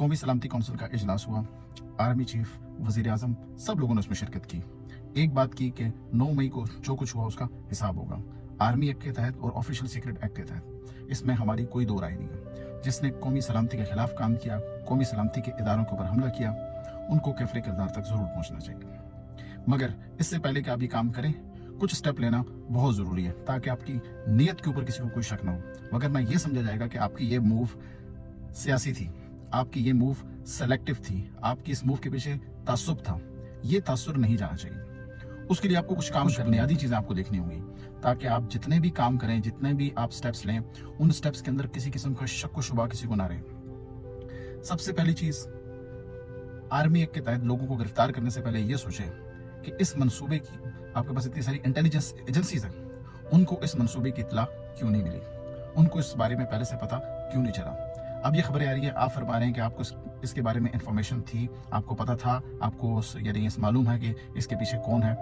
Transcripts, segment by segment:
कौमी सलामती कौंसिल का इजलास हुआ। आर्मी चीफ, वजीर आजम, सब लोगों ने उसमें शिरकत की। एक बात की कि 9 मई को जो कुछ हुआ उसका हिसाब होगा, आर्मी एक्ट के तहत और ऑफिशियल सीक्रेट एक्ट के तहत। इसमें हमारी कोई दो राय नहीं है। जिसने कौमी सलामती के खिलाफ काम किया, कौमी सलामती के इदारों के ऊपर हमला किया, उनको कैफरे किरदार तक जरूर पहुंचना चाहिए। मगर इससे पहले कि आप ये काम करें, कुछ स्टेप लेना बहुत जरूरी है, ताकि आपकी नीयत के ऊपर किसी को कोई शक ना हो। वरना ये समझा जाएगा कि आपकी ये मूव सियासी थी, आपकी ये मूव सेलेक्टिव थी, आपकी इस मूव के पीछे तासुब था। ये तासुर नहीं जाना चाहिए। उसके लिए आपको कुछ काम करने, आदि चीजें आपको देखनी होंगी, ताकि आप जितने भी काम करें, जितने भी आप स्टेप्स लें, उन स्टेप्स के अंदर किसी किस्म का शक व शुबा किसी को ना रहे। सबसे पहली चीज, आर्मी एक्ट के तहत लोगों को गिरफ्तार करने से पहले ये सोचें कि इस मंसूबे की, आपके पास इतनी सारी इंटेलिजेंस एजेंसीज हैं, उनको इस मंसूबे की इत्तला क्यों नहीं मिली, उनको इस बारे में पहले से पता क्यों नहीं चला। अब ये खबरें आ रही है, आप फरमा रहे हैं कि आपको इसके बारे में इंफॉर्मेशन थी, आपको पता था, आपको यानी मालूम है कि इसके पीछे कौन है।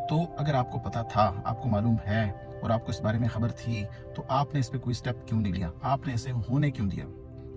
तो अगर आपको पता था, आपको मालूम है और आपको इस बारे में खबर थी, तो आपने इस पे कोई स्टेप क्यों नहीं लिया, आपने इसे होने क्यों दिया।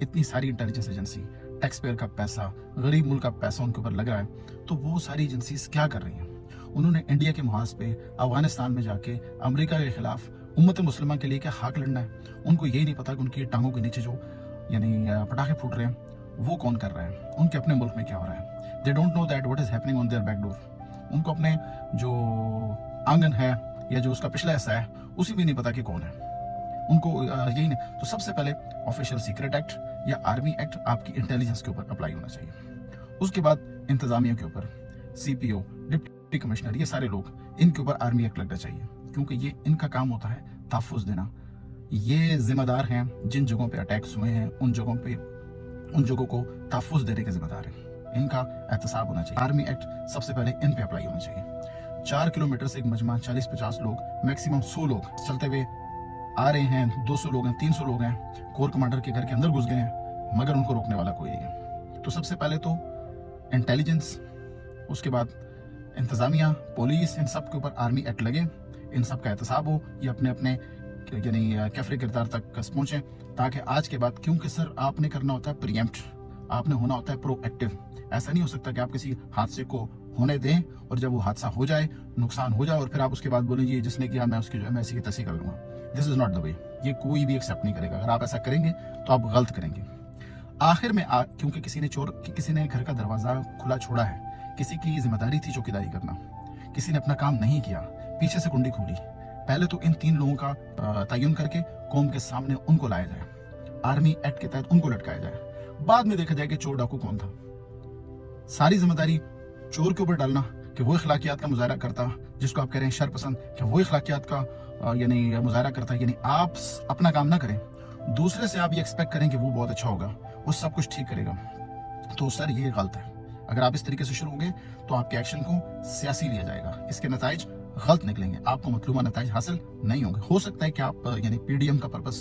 इतनी सारी इंटेलिजेंस एजेंसी, टैक्स पेयर का पैसा, गरीब मुल्क का पैसा उनके ऊपर लग रहा है, तो वो सारी एजेंसीज क्या कर रही हैं? उन्होंने इंडिया के मुहाज पे अफगानिस्तान में जाके अमेरिका के खिलाफ उम्मत मुसलमान के लिए क्या हाक लड़ना है? उनको यही नहीं पता कि उनकी टांगों के नीचे जो यानी पटाखे फूट रहे हैं वो कौन कर रहा है, उनके अपने मुल्क में क्या हो रहा है। They don't know that what is happening on their back door. उनको अपने जो आंगन है या जो उसका पिछला हिस्सा है उसी में नहीं पता कि कौन है, उनको यही नहीं। तो सबसे पहले ऑफिशियल सीक्रेट एक्ट या आर्मी एक्ट आपकी इंटेलिजेंस के ऊपर अप्लाई होना चाहिए। उसके बाद इंतजामिया के ऊपर CPO, डिप्टी कमिश्नर, ये सारे लोग, इनके ऊपर आर्मी एक्ट लगना चाहिए, क्योंकि ये इनका काम होता है तहफ़्फ़ुज़ देना। ये जिम्मेदार हैं जिन जगहों पे अटैक्स हुए हैं, उन जगहों को तहफ़्फ़ुज़ देने के जिम्मेदार हैं, इनका एहतसाब होना चाहिए। आर्मी एक्ट सबसे पहले इन पे अप्लाई होना चाहिए। 4 किलोमीटर से एक मजमा 40-50 लोग, मैक्सिमम 100 लोग चलते हुए आ रहे हैं, 200 लोग हैं, 300 लोग हैं, कोर कमांडर के घर के अंदर घुस गए हैं, मगर उनको रोकने वाला कोई नहीं है। तो सबसे पहले तो इंटेलिजेंस, उसके बाद इंतजामिया, पुलिस, इन सब के ऊपर आर्मी एक्ट लगे, इन सब का एहतसाब हो, ये अपने अपने यानी कैफरे किरदार तक पहुंचे, ताकि आज के बाद, क्योंकि सर आपने करना होता है प्रीएम्प्ट, आपने होना होता है प्रोएक्टिव। ऐसा नहीं हो सकता कि आप किसी हादसे को होने दें और जब वो हादसा हो जाए, नुकसान हो जाए, और फिर आप उसके बाद बोलें जी जिसने किया मैं उसकी जो है मैं इसी की तस्वीर कर लूंगा। This is not the way. ये कोई भी एक्सेप्ट नहीं करेगा। अगर आप ऐसा करेंगे तो आप गलत करेंगे। आखिर में क्योंकि किसी ने घर का दरवाजा खुला छोड़ा है, किसी की जिम्मेदारी थी चौकीदारी करना, किसी ने अपना काम नहीं किया, पीछे से कुंडी खोली, पहले तो इन 3 लोगों का तयन करके कौम के सामने उनको लाया जाए, आर्मी एक्ट के तहत उनको लटकाया जाए, बाद में देखा जाए कि चोर डाकू कौन था। सारी जिम्मेदारी चोर के ऊपर डालना कि वो इखलाकियात का मुजाहरा करता, जिसको आप कह रहे हैं शरपसंद, कि वो इखलाकियात का यानी मुजाहरा करता, यानी आप अपना काम ना करें, दूसरे से आप ये एक्सपेक्ट करें कि वो बहुत अच्छा होगा, वो सब कुछ ठीक करेगा, तो सर ये गलत है। अगर आप इस तरीके से शुरू होंगे तो आपके एक्शन को सियासी लिया जाएगा, इसके नताइज गलत निकलेंगे, आपको मतलूबा नताइज हासिल नहीं होंगे। हो सकता है कि आप यानी PDM का पर्पस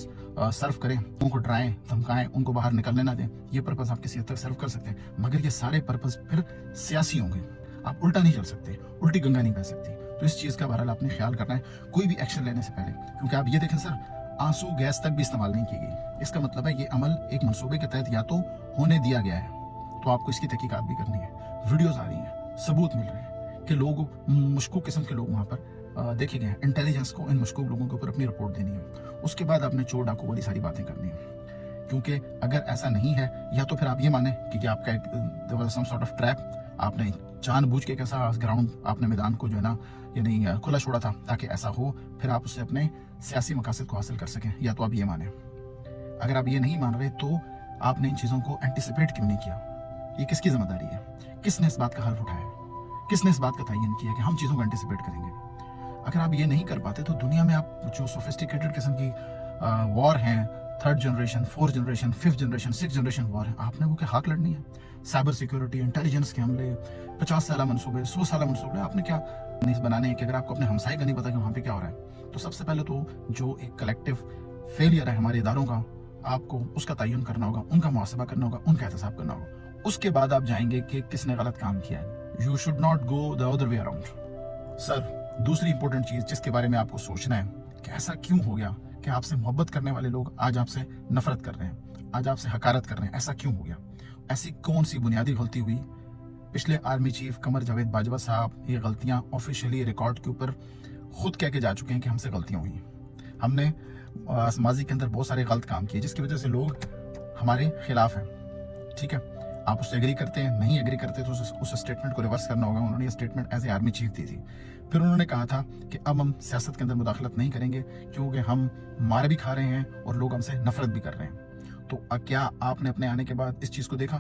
सर्व करें, उनको डराएं, धमकाएं, उनको बाहर निकलने ना दें, ये पर्पस आप किसी हद तक सर्व कर सकते हैं, मगर ये सारे पर्पस फिर सियासी होंगे। आप उल्टा नहीं चल सकते, उल्टी गंगा नहीं बह सकती। तो इस चीज का बहरहाल आपने ख्याल करना है कोई भी एक्शन लेने से पहले, क्योंकि आप ये देखें सर, आंसू गैस तक भी इस्तेमाल नहीं की गई। इसका मतलब है ये अमल एक मंसूबे के तहत या तो होने दिया गया है, तो आपको इसकी तहकीकात भी करनी है। वीडियोस आ रही हैं, सबूत मिल रहे हैं कि लोग, मशकूक किस्म के लोग वहां पर देखे गए हैं। इंटेलिजेंस को इन मशकूक लोगों के ऊपर अपनी रिपोर्ट देनी है, उसके बाद आपने चोर डाकू वाली सारी बातें करनी है। क्योंकि अगर ऐसा नहीं है, या तो फिर आप ये माने कि आपका एक सम सॉर्ट ऑफ ट्रैप, आपने जानबूझ के कैसा ग्राउंड, आपने मैदान को जो है ना यानी खुला छोड़ा था ताकि ऐसा हो, फिर आप उससे अपने सियासी मकासद को हासिल कर सकें, या तो आप ये माने। अगर आप ये नहीं मान रहे तो आपने इन चीज़ों को एंटिसिपेट क्यों नहीं किया? ये किसकी जिम्मेदारी है? किसने इस बात का हल्फ उठाया? किसने इस बात का तयन किया कि हम चीज़ों को एंटिसिपेट करेंगे? अगर आप ये नहीं कर पाते तो दुनिया में आप जो सोफिस्टिकेटेड किस्म की वॉर हैं, 3rd generation, 4th generation, 5th generation, 6th generation war है, आपने वो क्या हाक लड़नी है? साइबर सिक्योरिटी, इंटेलिजेंस के हमले, 50 साल मनसूबे, 100 साल मनसूबे, आपने क्या बनाने हैं कि अगर आपको अपने हमसाए का नहीं पता कि वहाँ पे क्या हो रहा है? तो सबसे पहले तो जो एक कलेक्टिव फेलियर है हमारे इदारों का, आपको उसका तयन करना होगा, उनका मुहासबा करना होगा, उनका एहतसाब करना होगा। उसके बाद आप जाएंगे कि किसने गलत काम किया है। You should not go the other way around. Sir दूसरी इंपॉर्टेंट चीज जिसके बारे में आपको सोचना है कि ऐसा क्यों हो गया कि आपसे मोहब्बत करने वाले लोग आज आपसे नफरत कर रहे हैं, आज आपसे हकारत कर रहे हैं, ऐसा क्यों हो गया? ऐसी कौन सी बुनियादी गलती हुई? पिछले आर्मी चीफ कमर जावेद बाजवा साहब ये गलतियां ऑफिशियली रिकॉर्ड के ऊपर खुद कह के जा चुके हैं कि हमसे गलतियां हुई। हमने माजी के अंदर बहुत सारे गलत काम किए जिसकी वजह से लोग हमारे खिलाफ हैं। ठीक है, आप उससे एग्री करते हैं, नहीं एग्री करते तो उस स्टेटमेंट को रिवर्स करना होगा। उन्होंने ये statement as a army chief दी थी। फिर उन्होंने कहा था कि अब हम सियासत के अंदर मुदाखलत नहीं करेंगे क्योंकि हम मार भी खा रहे हैं और लोग हमसे नफरत भी कर रहे हैं। तो क्या आपने अपने आने के बाद इस चीज़ को देखा,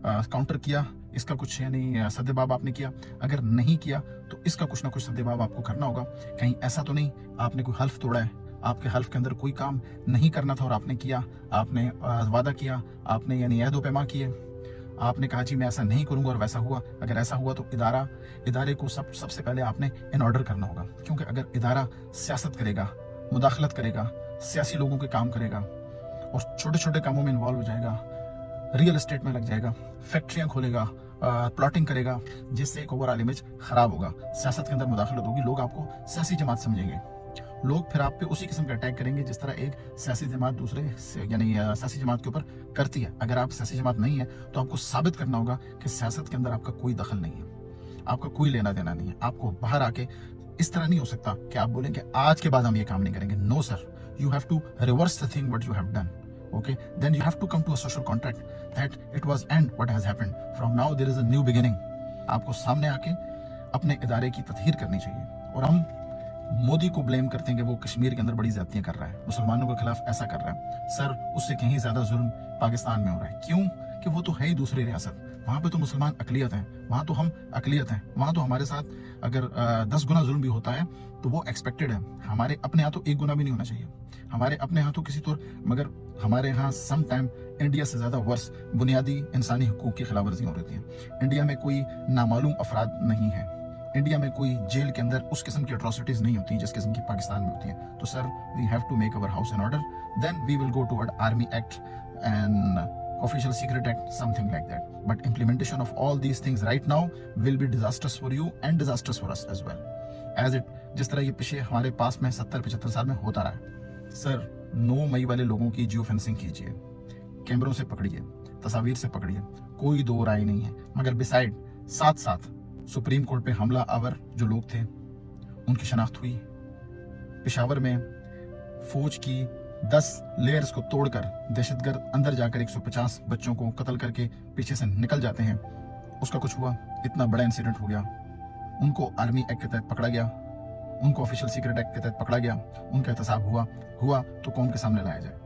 काउंटर किया, इसका कुछ यानी सद्देबाब आपने किया? अगर नहीं किया तो इसका कुछ ना कुछ सद्देबाब आपको करना होगा। कहीं ऐसा तो नहीं आपने कोई हल्फ तोड़ा है, आपके हल्फ के अंदर कोई काम नहीं करना था और आपने किया, आपने वादा किया, आपने यानी अहद व पैमा किए, आपने कहा जी मैं ऐसा नहीं करूंगा और वैसा हुआ। अगर ऐसा हुआ तो इदारे को सबसे पहले आपने इन ऑर्डर करना होगा, क्योंकि अगर इदारा सियासत करेगा, मुदाखलत करेगा, सियासी लोगों के काम करेगा और छोटे छोटे कामों में इन्वॉल्व हो जाएगा, रियल एस्टेट में लग जाएगा, फैक्ट्रियां खोलेगा, प्लॉटिंग करेगा, जिससे एक ओवरऑल इमेज खराब होगा, सियासत के अंदर मुदाखलत होगी, लोग आपको सियासी जमात समझेंगे, लोग फिर आप पे उसी किस्म का अटैक करेंगे जिस तरह एक सियासी जमात दूसरे यानी सियासी जमात के ऊपर करती है। अगर आप सियासी जमात नहीं है तो आपको साबित करना होगा कि सियासत के अंदर आपका कोई दखल नहीं है, आपका कोई लेना देना नहीं है। आपको बाहर आके इस तरह नहीं हो सकता कि आप बोलें कि आज के बाद हम ये काम नहीं करेंगे। No sir, you have to reverse the thing what you have done. Okay, then you have to come to a social contract that it was end what has happened. From now there is a new beginning. आपको सामने आके अपने इदारे की तत्हीर करनी चाहिए। और हम मोदी को ब्लेम करते हैं कि वो कश्मीर के अंदर बड़ी ज्यादतियां कर रहा है, मुसलमानों के खिलाफ ऐसा कर रहा है। सर, उससे कहीं ज्यादा जुल्म पाकिस्तान में हो रहा है। क्यों? कि वो तो है ही दूसरी रियासत, वहां पे तो मुसलमान अकलियत हैं, वहां तो हम अकलियत हैं, वहां तो हमारे साथ अगर 10 गुना जुल्म भी होता है तो वो एक्सपेक्टेड है। हमारे अपने यहाँ तो 1 गुना भी नहीं होना चाहिए, हमारे अपने यहाँ तो किसी तौर, मगर हमारे यहाँ सम टाइम इंडिया से ज्यादा वर्स बुनियादी इंसानी हुकूक की खिलाफवर्जियां हो रही हैं। इंडिया में कोई नामालूम अफराद नहीं है, इंडिया में कोई जेल के अंदर उस किस्म की अट्रॉसिटीज नहीं होती जिस किस्म की पाकिस्तान में होती हैं। तो sir, we have to make our house in order, then we will go toward army act and official secret act, something like that. But implementation of all these things right now will be disastrous for you and disastrous for us as well. As it जिस तरह ये पिछले हमारे पास में 70-75 साल में होता रहा है। सर, 9 मई वाले लोगों की जियो फेंसिंग कीजिए, कैमरों से पकड़िए, तस्वीर से पकड़िए, कोई दो राय नहीं है। मगर बिसाइड साथ सुप्रीम कोर्ट पे हमला आवर जो लोग थे उनकी शनाख्त हुई। पेशावर में फौज की 10 लेयर्स को तोड़कर दहशतगर्द अंदर जाकर 150 बच्चों को कत्ल करके पीछे से निकल जाते हैं, उसका कुछ हुआ? इतना बड़ा इंसिडेंट हो गया, उनको आर्मी एक्ट के तहत पकड़ा गया, उनको ऑफिशियल सीक्रेट एक्ट के तहत पकड़ा गया, उनका एहतसाब हुआ तो कौम के सामने लाया जाए,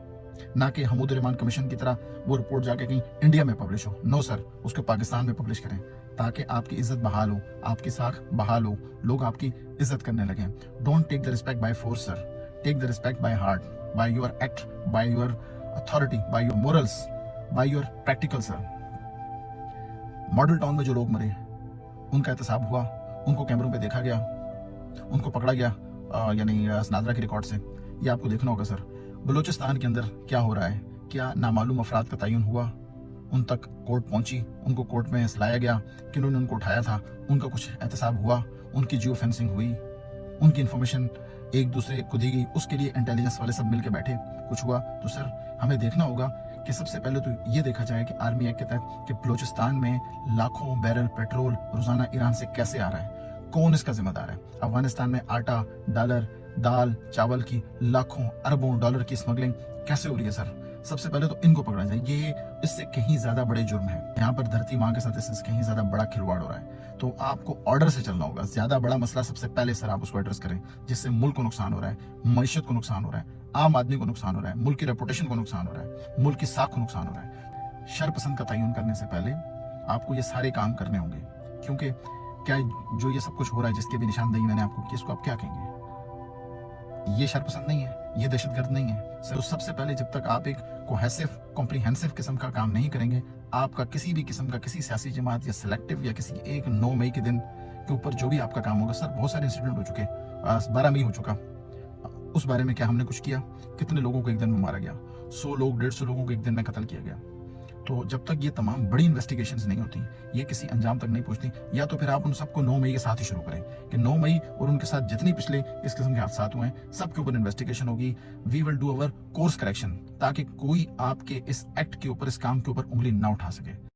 ना कि हमूद रहमान कमीशन की तरह वो रिपोर्ट जाके कहीं इंडिया में पब्लिश हो। नो सर, उसको पाकिस्तान में पब्लिश करें ताकि आपकी इज्जत बहाल हो, आपकी साख बहाल हो, लोग आपकी इज्जत करने लगे। Don't take the respect by force sir, take the respect by heart, by your act, by your authority, by your morals, by your practical sir. Model town में जो लोग मरे उनका एहतसाब हुआ, उनको कैमरों पे देखा गया, उनको पकड़ा गया यानी नादरा के रिकॉर्ड से। ये आपको देखना होगा सर। बलूचिस्तान के अंदर क्या हो रहा है, क्या नामालूम अफराद का तयन हुआ, उन तक कोर्ट पहुंची, उनको कोर्ट में लाया गया, किन्होंने उनको उठाया था, उनका कुछ एहतसाब हुआ, उनकी जियो फेंसिंग हुई, उनकी इंफॉर्मेशन एक दूसरे को दी गई, उसके लिए इंटेलिजेंस वाले सब मिलकर बैठे, कुछ हुआ। तो सर, हमें देखना होगा कि सबसे पहले तो ये देखा जाए कि आर्मी एक्ट के तहत कि बलूचिस्तान में लाखों बैरल पेट्रोल रोजाना ईरान से कैसे आ रहा है, कौन इसका जिम्मेदार है। अफगानिस्तान में आटा, डॉलर, दाल, चावल की लाखों अरबों डॉलर की स्मगलिंग कैसे हो रही है सर? सबसे पहले तो इनको पकड़ा जाए, ये इससे कहीं ज्यादा बड़े जुर्म है। यहाँ पर धरती माँ के साथ इससे कहीं ज्यादा बड़ा खिलवाड़ हो रहा है। तो आपको ऑर्डर से चलना होगा। ज्यादा बड़ा मसला सबसे पहले सर आप उसको एड्रेस करें जिससे मुल्क को नुकसान हो रहा है, मईशत को नुकसान हो रहा है, आम आदमी को नुकसान हो रहा है, मुल्क की रेपुटेशन को नुकसान हो रहा है, मुल्क की साख को नुकसान हो रहा है। शरपसंद का तयन करने से पहले आपको ये सारे काम करने होंगे, क्योंकि क्या जो ये सब कुछ हो रहा है जिसकी भी निशानदेही मैंने आपको की, इसको आप क्या कहेंगे? ये शरपसंद नहीं है, ये दहशतगर्द नहीं है सर। सबसे पहले जब तक आप एक कोहेसिव कॉम्प्रिहेंसिव किस्म का काम नहीं करेंगे, आपका किसी भी किस्म का किसी सियासी जमात या सिलेक्टिव या किसी एक 9 मई के दिन के ऊपर जो भी आपका काम होगा सर, बहुत सारे इंसिडेंट हो चुके, 12 मई हो चुका, उस बारे में क्या हमने कुछ किया? कितने लोगों को एक दिन में मारा गया? 100 लोग 150 लोगों को एक दिन में कत्ल किया गया। तो जब तक ये तमाम बड़ी इन्वेस्टिगेशंस नहीं होती, ये किसी अंजाम तक नहीं पहुंचती, या तो फिर आप उन सबको 9 मई के साथ ही शुरू करें कि 9 मई और उनके साथ जितनी पिछले इस किस्म के हादसा हुए हैं सबके ऊपर इन्वेस्टिगेशन होगी। We will do our course correction, ताकि कोई आपके इस एक्ट के ऊपर, इस काम के ऊपर उंगली ना उठा सके।